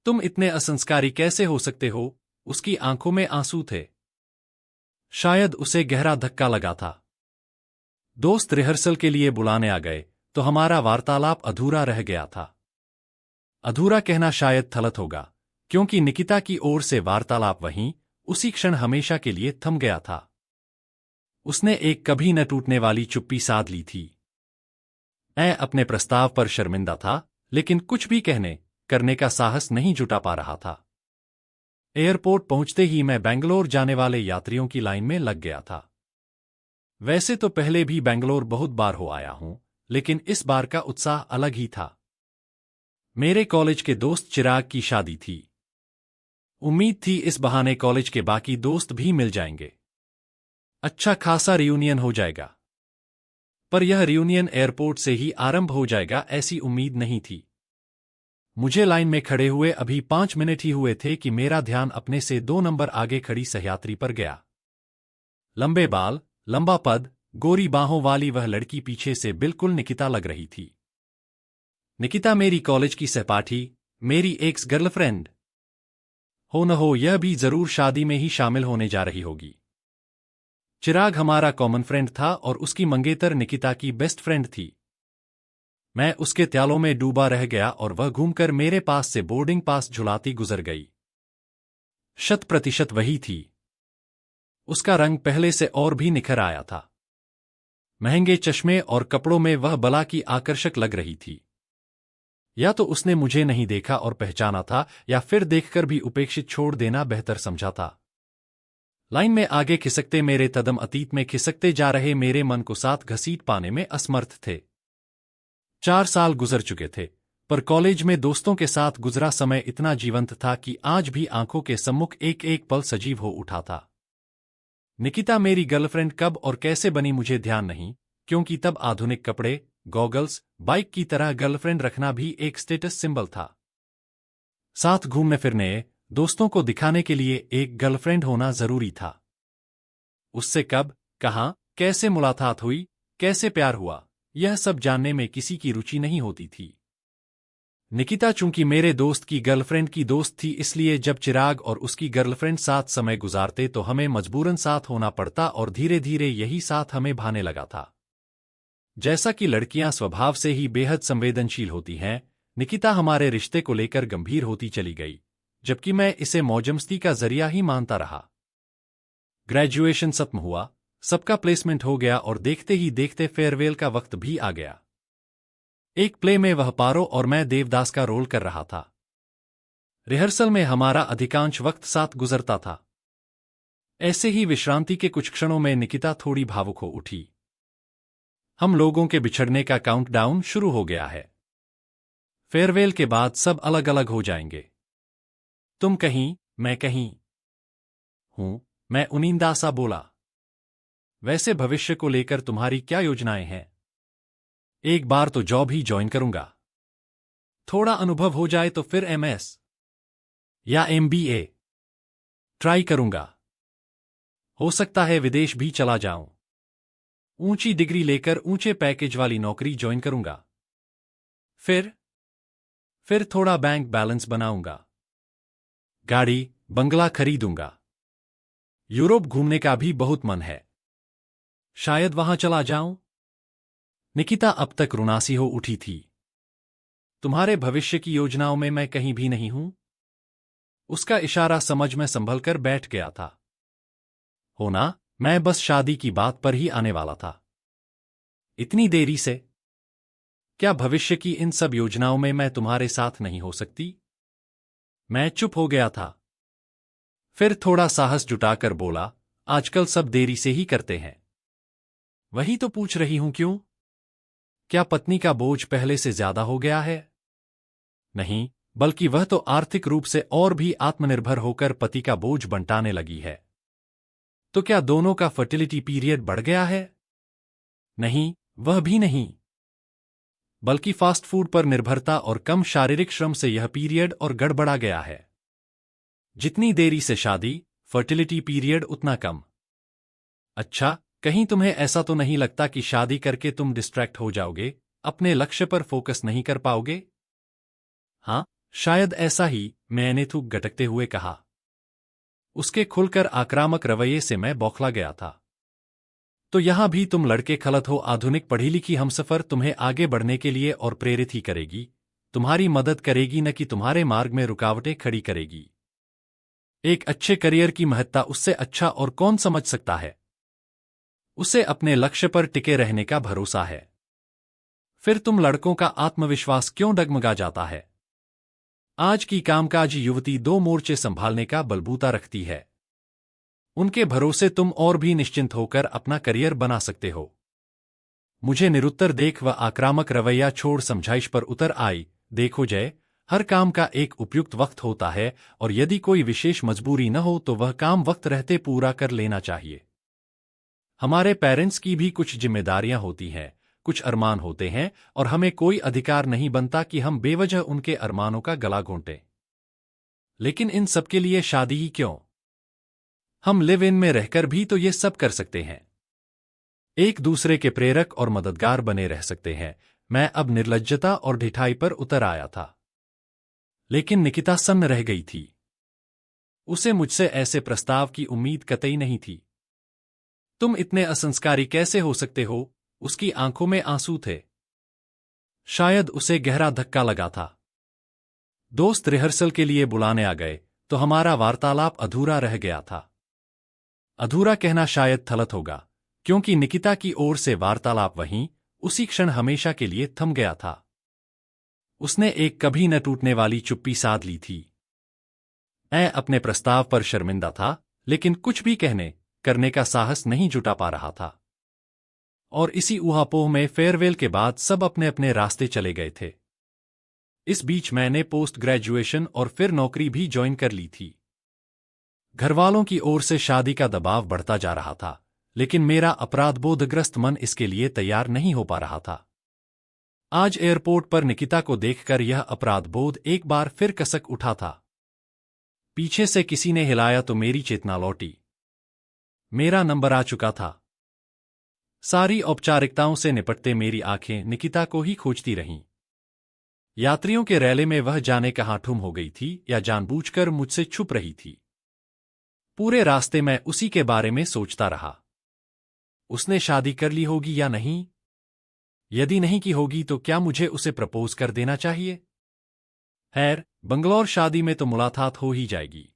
तुम इतने असंस्कारी कैसे हो सकते हो? उसकी आंखों में आंसू थे। शायद उसे गहरा धक्का लगा था। दोस्त रिहर्सल के लिए बुलाने आ गए तो हमारा वार्तालाप अधूरा रह गया था। अधूरा कहना शायद गलत होगा, क्योंकि निकिता की ओर से वार्तालाप वहीं उसी क्षण हमेशा के लिए थम गया था। उसने एक कभी न टूटने वाली चुप्पी साध ली थी। मैं अपने प्रस्ताव पर शर्मिंदा था, लेकिन कुछ भी कहने करने का साहस नहीं जुटा पा रहा था। एयरपोर्ट पहुंचते ही मैं बेंगलोर जाने वाले यात्रियों की लाइन में लग गया था। वैसे तो पहले भी बेंगलोर बहुत बार हो आया हूं, लेकिन इस बार का उत्साह अलग ही था। मेरे कॉलेज के दोस्त चिराग की शादी थी। उम्मीद थी इस बहाने कॉलेज के बाकी दोस्त भी मिल जाएंगे। अच्छा खासा रियूनियन हो जाएगा। पर यह रियूनियन एयरपोर्ट से ही आरंभ हो जाएगा ऐसी उम्मीद नहीं थी। मुझे लाइन में खड़े हुए अभी 5 मिनट ही हुए थे कि मेरा ध्यान अपने से 2 नंबर आगे खड़ी सहयात्री पर गया। लंबे बाल, लंबा पद, गोरी बाहों वाली वह लड़की पीछे से बिल्कुल निकिता लग रही थी। निकिता मेरी कॉलेज की सहपाठी, मेरी एक्स गर्लफ्रेंड। हो न हो यह भी जरूर शादी में ही शामिल होने जा रही होगी। चिराग हमारा कॉमन फ्रेंड था और उसकी मंगेतर निकिता की बेस्ट फ्रेंड थी। मैं उसके त्यालों में डूबा रह गया और वह घूमकर मेरे पास से बोर्डिंग पास झुलाती गुजर गई। 100% वही थी। उसका रंग पहले से और भी निखर आया था। महंगे चश्मे और कपड़ों में वह बला की आकर्षक लग रही थी। या तो उसने मुझे नहीं देखा और पहचाना था, या फिर देखकर भी उपेक्षित छोड़ देना बेहतर समझा था। लाइन में आगे खिसकते मेरे कदम अतीत में खिसकते जा रहे मेरे मन को साथ घसीट पाने में असमर्थ थे। 4 साल गुजर चुके थे, पर कॉलेज में दोस्तों के साथ गुजरा समय इतना जीवंत था कि आज भी आंखों के सम्मुख एक एक पल सजीव हो उठा था। निकिता मेरी गर्लफ्रेंड कब और कैसे बनी मुझे ध्यान नहीं, क्योंकि तब आधुनिक कपड़े, गॉगल्स, बाइक की तरह गर्लफ्रेंड रखना भी एक स्टेटस सिंबल था। साथ घूमने फिरने, दोस्तों को दिखाने के लिए एक गर्लफ्रेंड होना जरूरी था। उससे कब, कहां, कैसे मुलाकात हुई, कैसे प्यार हुआ, यह सब जानने में किसी की रुचि नहीं होती थी। निकिता चूंकि मेरे दोस्त की गर्लफ्रेंड की दोस्त थी, इसलिए जब चिराग और उसकी गर्लफ्रेंड साथ समय गुजारते तो हमें मजबूरन साथ होना पड़ता और धीरे धीरे यही साथ हमें भाने लगा था। जैसा कि लड़कियां स्वभाव से ही बेहद संवेदनशील होती हैं, निकिता हमारे रिश्ते को लेकर गंभीर होती चली गई, जबकि मैं इसे मौजमस्ती का जरिया ही मानता रहा। ग्रेजुएशन खत्म हुआ, सबका प्लेसमेंट हो गया और देखते ही देखते फेयरवेल का वक्त भी आ गया। एक प्ले में वह पारो और मैं देवदास का रोल कर रहा था। रिहर्सल में हमारा अधिकांश वक्त साथ गुजरता था। ऐसे ही विश्रांति के कुछ क्षणों में निकिता थोड़ी भावुक हो उठी। हम लोगों के बिछड़ने का काउंटडाउन शुरू हो गया है। फेयरवेल के बाद सब अलग अलग हो जाएंगे। तुम कहीं, मैं कहीं हूं, मैं उनींदा सा बोला। वैसे भविष्य को लेकर तुम्हारी क्या योजनाएं हैं? एक बार तो जॉब ही ज्वाइन करूंगा। थोड़ा अनुभव हो जाए तो फिर एमएस या एमबीए ट्राई करूंगा। हो सकता है विदेश भी चला जाऊं। ऊंची डिग्री लेकर ऊंचे पैकेज वाली नौकरी ज्वाइन करूंगा। फिर थोड़ा बैंक बैलेंस बनाऊंगा। गाड़ी, बंगला खरीदूंगा। यूरोप घूमने का भी बहुत मन है। शायद वहां चला जाऊं। निकिता अब तक रुनासी हो उठी थी। तुम्हारे भविष्य की योजनाओं में मैं कहीं भी नहीं हूं। उसका इशारा समझ में संभल कर बैठ गया था। होना, मैं बस शादी की बात पर ही आने वाला था। इतनी देरी से? क्या भविष्य की इन सब योजनाओं में मैं तुम्हारे साथ नहीं हो सकती? मैं चुप हो गया था। फिर थोड़ा साहस जुटाकर बोला, आजकल सब देरी से ही करते हैं। वही तो पूछ रही हूं, क्यों? क्या पत्नी का बोझ पहले से ज्यादा हो गया है? नहीं, बल्कि वह तो आर्थिक रूप से और भी आत्मनिर्भर होकर पति का बोझ बंटाने लगी है। तो क्या दोनों का फर्टिलिटी पीरियड बढ़ गया है? नहीं, वह भी नहीं। बल्कि फास्ट फूड पर निर्भरता और कम शारीरिक श्रम से यह पीरियड और गड़बड़ा गया है। जितनी देरी से शादी, फर्टिलिटी पीरियड उतना कम। अच्छा, कहीं तुम्हें ऐसा तो नहीं लगता कि शादी करके तुम डिस्ट्रैक्ट हो जाओगे, अपने लक्ष्य पर फोकस नहीं कर पाओगे? हाँ, शायद ऐसा ही। मैंने थूक गटकते हुए कहा। उसके खुलकर आक्रामक रवैये से मैं बौखला गया था। तो यहां भी तुम लड़के खलत हो। आधुनिक पढ़ी लिखी हमसफर तुम्हें आगे बढ़ने के लिए और प्रेरित ही करेगी, तुम्हारी मदद करेगी, न कि तुम्हारे मार्ग में रुकावटें खड़ी करेगी। एक अच्छे करियर की महत्ता उससे अच्छा और कौन समझ सकता है। उसे अपने लक्ष्य पर टिके रहने का भरोसा है। फिर तुम लड़कों का आत्मविश्वास क्यों डगमगा जाता है? आज की कामकाजी युवती दो मोर्चे संभालने का बलबूता रखती है। उनके भरोसे तुम और भी निश्चिंत होकर अपना करियर बना सकते हो। मुझे निरुत्तर देख वह आक्रामक रवैया छोड़ समझाइश पर उतर आई। देखो जय, हर काम का एक उपयुक्त वक्त होता है, और यदि कोई विशेष मजबूरी न हो तो वह काम वक्त रहते पूरा कर लेना चाहिए। हमारे पेरेंट्स की भी कुछ जिम्मेदारियां होती हैं, कुछ अरमान होते हैं, और हमें कोई अधिकार नहीं बनता कि हम बेवजह उनके अरमानों का गला घोंटें। लेकिन इन सब के लिए शादी ही क्यों? हम लिव इन में रहकर भी तो ये सब कर सकते हैं। एक दूसरे के प्रेरक और मददगार बने रह सकते हैं। मैं अब निर्लज्जता और ढिठाई पर उतर आया था। लेकिन निकिता सन्न रह गई थी। उसे मुझसे ऐसे प्रस्ताव की उम्मीद कतई नहीं थी। तुम इतने असंस्कारी कैसे हो सकते हो? उसकी आंखों में आंसू थे। शायद उसे गहरा धक्का लगा था। दोस्त रिहर्सल के लिए बुलाने आ गए तो हमारा वार्तालाप अधूरा रह गया था। अधूरा कहना शायद थलत होगा, क्योंकि निकिता की ओर से वार्तालाप वहीं उसी क्षण हमेशा के लिए थम गया था। उसने एक कभी न टूटने वाली चुप्पी साध ली थी। मैं अपने प्रस्ताव पर शर्मिंदा था, लेकिन कुछ भी कहने करने का साहस नहीं जुटा पा रहा था। और इसी ऊहापोह में फेयरवेल के बाद सब अपने अपने रास्ते चले गए थे। इस बीच मैंने पोस्ट ग्रेजुएशन और फिर नौकरी भी ज्वाइन कर ली थी। घरवालों की ओर से शादी का दबाव बढ़ता जा रहा था, लेकिन मेरा अपराधबोधग्रस्त मन इसके लिए तैयार नहीं हो पा रहा था। आज एयरपोर्ट पर निकिता को देखकर यह अपराधबोध एक बार फिर कसक उठा था। पीछे से किसी ने हिलाया तो मेरी चेतना लौटी। मेरा नंबर आ चुका था। सारी औपचारिकताओं से निपटते मेरी आंखें निकिता को ही खोजती रहीं। यात्रियों के रैले में वह जाने कहाँ ठुम हो गई थी, या जानबूझकर मुझसे छुप रही थी। पूरे रास्ते मैं उसी के बारे में सोचता रहा। उसने शादी कर ली होगी या नहीं? यदि नहीं की होगी तो क्या मुझे उसे प्रपोज कर देना चाहिए? खैर, बंगलौर शादी में तो मुलाकात हो ही जाएगी।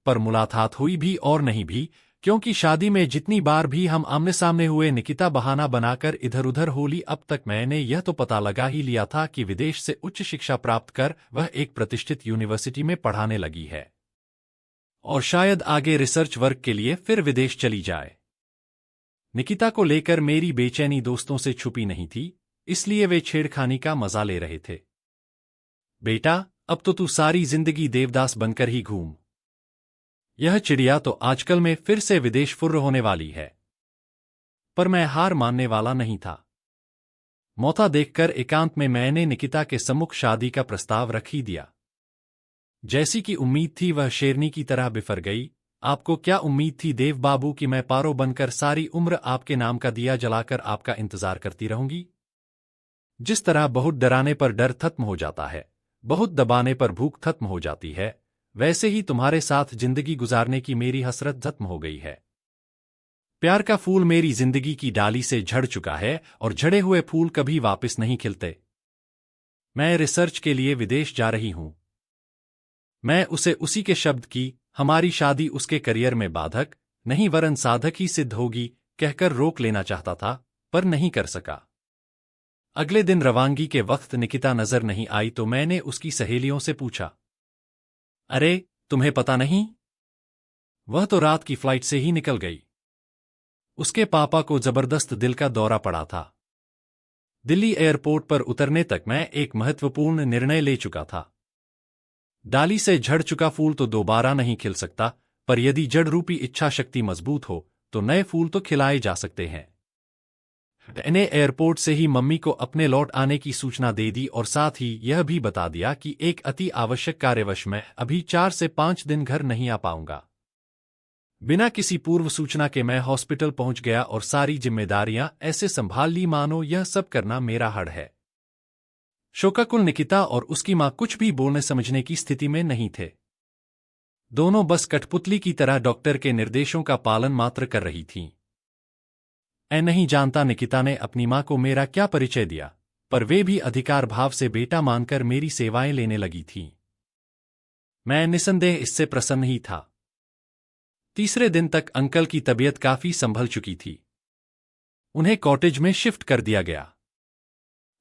पर मुलाकात हुई भी और नहीं भी, क्योंकि शादी में जितनी बार भी हम आमने सामने हुए, निकिता बहाना बनाकर इधर उधर होली। अब तक मैंने यह तो पता लगा ही लिया था कि विदेश से उच्च शिक्षा प्राप्त कर वह एक प्रतिष्ठित यूनिवर्सिटी में पढ़ाने लगी है, और शायद आगे रिसर्च वर्क के लिए फिर विदेश चली जाए। निकिता को लेकर मेरी बेचैनी दोस्तों से छुपी नहीं थी, इसलिए वे छेड़खानी का मजा ले रहे थे। बेटा, अब तो तू सारी जिंदगी देवदास बनकर ही घूम। यह चिड़िया तो आजकल में फिर से विदेश फुर्र होने वाली है। पर मैं हार मानने वाला नहीं था। मौका देखकर एकांत में मैंने निकिता के सम्मुख शादी का प्रस्ताव रख ही दिया। जैसी की उम्मीद थी वह शेरनी की तरह बिफर गई। आपको क्या उम्मीद थी देव बाबू कि मैं पारो बनकर सारी उम्र आपके नाम का दिया जलाकर आपका इंतजार करती रहूंगी? जिस तरह बहुत डराने पर डर खत्म हो जाता है, बहुत दबाने पर भूख खत्म हो जाती है, वैसे ही तुम्हारे साथ जिंदगी गुजारने की मेरी हसरत खत्म हो गई है। प्यार का फूल मेरी जिंदगी की डाली से झड़ चुका है, और झड़े हुए फूल कभी वापस नहीं खिलते। मैं रिसर्च के लिए विदेश जा रही हूं। मैं उसे उसी के शब्द की हमारी शादी उसके करियर में बाधक नहीं वरन साधक ही सिद्ध होगी कहकर रोक लेना चाहता था, पर नहीं कर सका। अगले दिन रवानगी के वक्त निकिता नजर नहीं आई तो मैंने उसकी सहेलियों से पूछा, अरे तुम्हें पता नहीं? वह तो रात की फ्लाइट से ही निकल गई। उसके पापा को जबरदस्त दिल का दौरा पड़ा था। दिल्ली एयरपोर्ट पर उतरने तक मैं एक महत्वपूर्ण निर्णय ले चुका था। डाली से झड़ चुका फूल तो दोबारा नहीं खिल सकता, पर यदि जड़ रूपी इच्छा शक्ति मजबूत हो तो नए फूल तो खिलाए जा सकते हैं। मैंने एयरपोर्ट से ही मम्मी को अपने लौट आने की सूचना दे दी और साथ ही यह भी बता दिया कि एक अति आवश्यक कार्यवश मैं अभी 4 से 5 दिन घर नहीं आ पाऊंगा। बिना किसी पूर्व सूचना के मैं हॉस्पिटल पहुंच गया और सारी जिम्मेदारियां ऐसे संभाल ली मानो यह सब करना मेरा हड़ है। शोकाकुल निकिता और उसकी मां कुछ भी बोलने समझने की स्थिति में नहीं थे। दोनों बस कठपुतली की तरह डॉक्टर के निर्देशों का पालन मात्र कर रही थीं। नहीं जानता निकिता ने अपनी मां को मेरा क्या परिचय दिया, पर वे भी अधिकार भाव से बेटा मानकर मेरी सेवाएं लेने लगी थीं। मैं निसंदेह इससे प्रसन्न ही था। तीसरे दिन तक अंकल की तबीयत काफी संभल चुकी थी। उन्हें कॉटेज में शिफ्ट कर दिया गया।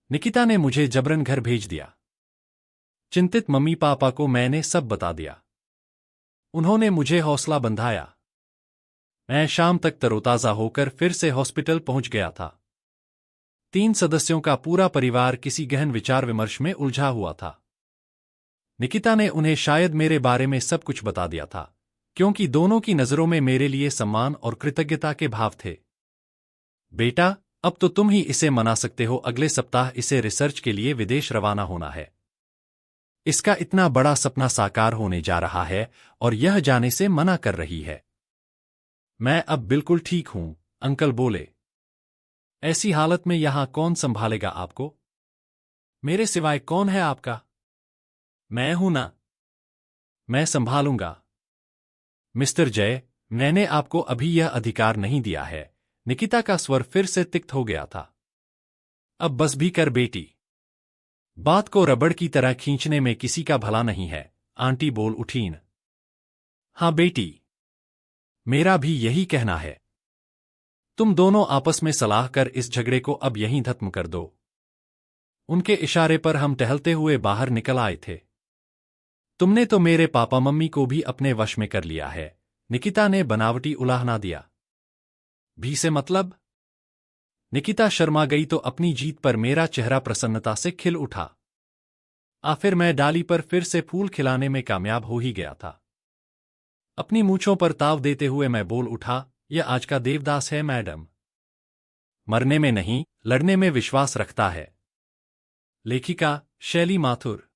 निकिता ने मुझे जबरन घर भेज दिया। चिंतित मम्मी पापा को मैंने सब बता दिया। उन्होंने मुझे हौसला बंधाया। मैं शाम तक तरोताजा होकर फिर से हॉस्पिटल पहुंच गया था। 3 सदस्यों का पूरा परिवार किसी गहन विचार विमर्श में उलझा हुआ था। निकिता ने उन्हें शायद मेरे बारे में सब कुछ बता दिया था, क्योंकि दोनों की नजरों में मेरे लिए सम्मान और कृतज्ञता के भाव थे। बेटा, अब तो तुम ही इसे मना सकते हो। अगले सप्ताह इसे रिसर्च के लिए विदेश रवाना होना है। इसका इतना बड़ा सपना साकार होने जा रहा है और यह जाने से मना कर रही है। मैं अब बिल्कुल ठीक हूं, अंकल बोले। ऐसी हालत में यहां कौन संभालेगा आपको? मेरे सिवाय कौन है आपका? मैं हूं ना। मैं संभालूंगा। मिस्टर जय, मैंने आपको अभी यह अधिकार नहीं दिया है। निकिता का स्वर फिर से तिक्त हो गया था। अब बस भी कर बेटी। बात को रबड़ की तरह खींचने में किसी का भला नहीं है, आंटी बोल उठीं। हाँ बेटी, मेरा भी यही कहना है। तुम दोनों आपस में सलाह कर इस झगड़े को अब यहीं खत्म कर दो। उनके इशारे पर हम टहलते हुए बाहर निकल आए थे। तुमने तो मेरे पापा मम्मी को भी अपने वश में कर लिया है, निकिता ने बनावटी उलाहना दिया। भी से मतलब? निकिता शर्मा गई तो अपनी जीत पर मेरा चेहरा प्रसन्नता से खिल उठा। आखिर मैं डाली पर फिर से फूल खिलाने में कामयाब हो ही गया था। अपनी मूंछों पर ताव देते हुए मैं बोल उठा, यह आज का देवदास है मैडम। मरने में नहीं, लड़ने में विश्वास रखता है। लेखिका शैली माथुर।